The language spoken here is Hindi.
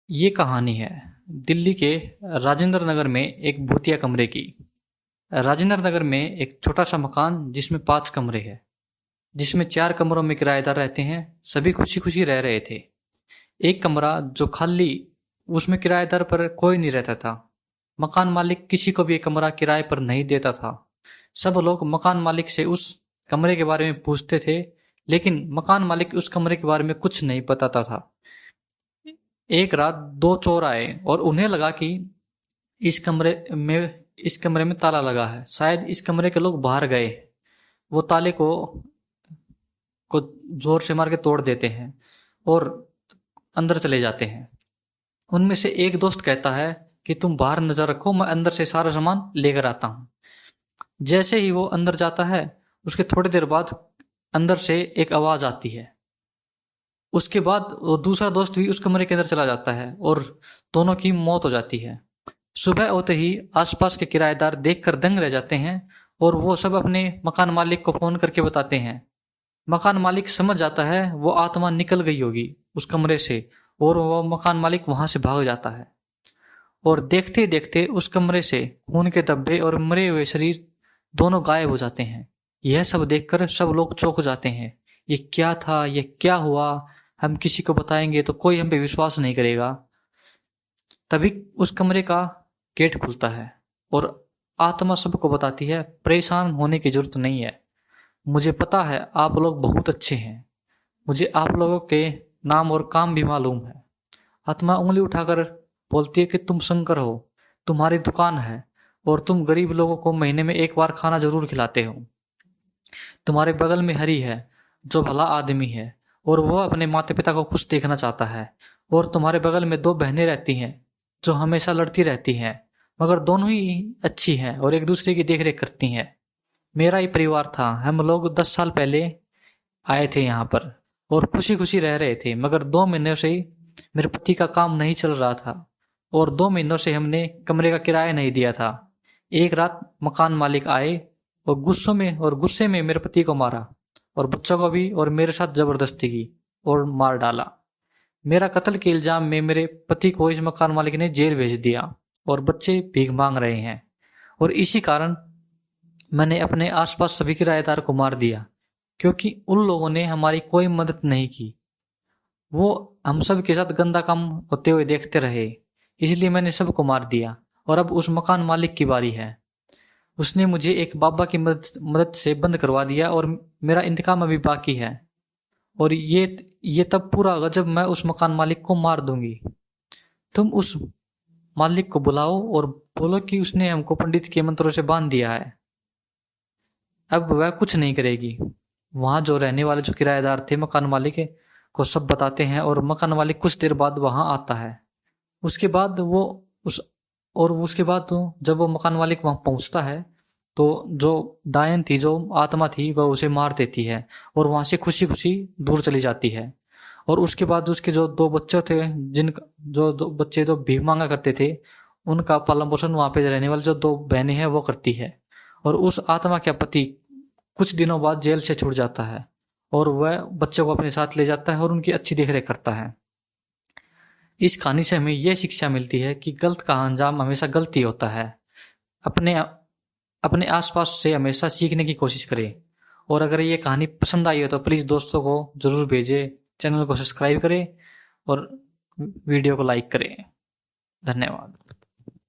ये कहानी है दिल्ली के राजेंद्र नगर में एक भूतिया कमरे की। राजेंद्र नगर में एक छोटा सा मकान जिसमें 5 कमरे हैं, जिसमें 4 कमरों में किराएदार रहते हैं। सभी खुशी खुशी रह रहे थे। एक कमरा जो खाली, उसमें किराएदार पर कोई नहीं रहता था। मकान मालिक किसी को भी एक कमरा किराए पर नहीं देता था। सब लोग मकान मालिक से उस कमरे के बारे में पूछते थे, लेकिन मकान मालिक उस कमरे के बारे में कुछ नहीं बताता था। एक रात 2 चोर आए और उन्हें लगा कि इस कमरे में ताला लगा है, शायद इस कमरे के लोग बाहर गए। वो ताले को जोर से मार के तोड़ देते हैं और अंदर चले जाते हैं। उनमें से एक दोस्त कहता है कि तुम बाहर नजर रखो, मैं अंदर से सारा सामान लेकर आता हूँ। जैसे ही वो अंदर जाता है, उसके थोड़ी देर बाद अंदर से एक आवाज आती है। उसके बाद वो दूसरा दोस्त भी उस कमरे के अंदर चला जाता है और दोनों की मौत हो जाती है। सुबह होते ही आसपास के किराएदार देखकर दंग रह जाते हैं और वो सब अपने मकान मालिक को फोन करके बताते हैं। मकान मालिक समझ जाता है वो आत्मा निकल गई होगी उस कमरे से, और वो मकान मालिक वहां से भाग जाता है। और देखते ही देखते उस कमरे से खून के धब्बे और मरे हुए शरीर दोनों गायब हो जाते हैं। यह सब देखकर सब लोग चौंक जाते हैं। ये क्या था, ये क्या हुआ? हम किसी को बताएंगे तो कोई हम पे विश्वास नहीं करेगा। तभी उस कमरे का गेट खुलता है और आत्मा सबको बताती है, परेशान होने की जरूरत नहीं है। मुझे पता है आप लोग बहुत अच्छे हैं। मुझे आप लोगों के नाम और काम भी मालूम है। आत्मा उंगली उठाकर बोलती है कि तुम शंकर हो, तुम्हारी दुकान है और तुम गरीब लोगों को महीने में एक बार खाना जरूर खिलाते हो। तुम्हारे बगल में हरी है जो भला आदमी है और वो अपने माता पिता को खुश देखना चाहता है। और तुम्हारे बगल में 2 बहनें रहती हैं जो हमेशा लड़ती रहती हैं, मगर दोनों ही अच्छी हैं और एक दूसरे की देखरेख करती हैं। मेरा ही परिवार था। हम लोग 10 साल पहले आए थे यहाँ पर और खुशी खुशी रह रहे थे, मगर 2 महीनों से ही मेरे पति का काम नहीं चल रहा था और 2 महीनों से हमने कमरे का किराया नहीं दिया था। एक रात मकान मालिक आए और गुस्से में मेरे पति को मारा और बच्चों को भी, और मेरे साथ जबरदस्ती की और मार डाला। मेरा कत्ल के इल्जाम में मेरे पति को इस मकान मालिक ने जेल भेज दिया और बच्चे भीख मांग रहे हैं। और इसी कारण मैंने अपने आसपास सभी किराएदार को मार दिया, क्योंकि उन लोगों ने हमारी कोई मदद नहीं की। वो हम सब के साथ गंदा काम होते हुए देखते रहे, इसलिए मैंने सबको मार दिया। और अब उस मकान मालिक की बारी है। उसने मुझे एक बाबा की मदद से बंद करवा दिया और मेरा इंतकाम अभी बाकी है। और ये तब पूरा होगा जब मैं उस मकान मालिक को मार दूंगी। तुम उस मालिक को बुलाओ और बोलो कि उसने हमको पंडित के मंत्रों से बांध दिया है। अब वह कुछ नहीं करेगी। वहां जो रहने वाले जो किराएदार थे मकान मालिक को सब बताते हैं और मकान मालिक कुछ देर बाद वहां आता है। उसके बाद वो उस और उसके बाद तो जब वो मकान मालिक वहां पहुंचता है तो जो डायन थी, जो आत्मा थी, वह उसे मार देती है और वहां से खुशी खुशी दूर चली जाती है। और उसके बाद उसके जो 2 बच्चे थे, जो 2 बच्चे तो भीख मांगा करते थे, उनका पालन पोषण वहां पे रहने वाली जो 2 बहनें हैं वो करती है। और उस आत्मा का पति कुछ दिनों बाद जेल से छूट जाता है और वह बच्चों को अपने साथ ले जाता है और उनकी अच्छी देखरेख करता है। इस कहानी से हमें यह शिक्षा मिलती है कि गलत का अंजाम हमेशा गलत ही होता है। अपने अपने आसपास से हमेशा सीखने की कोशिश करें। और अगर ये कहानी पसंद आई हो तो प्लीज़ दोस्तों को जरूर भेजें, चैनल को सब्सक्राइब करें और वीडियो को लाइक करें। धन्यवाद।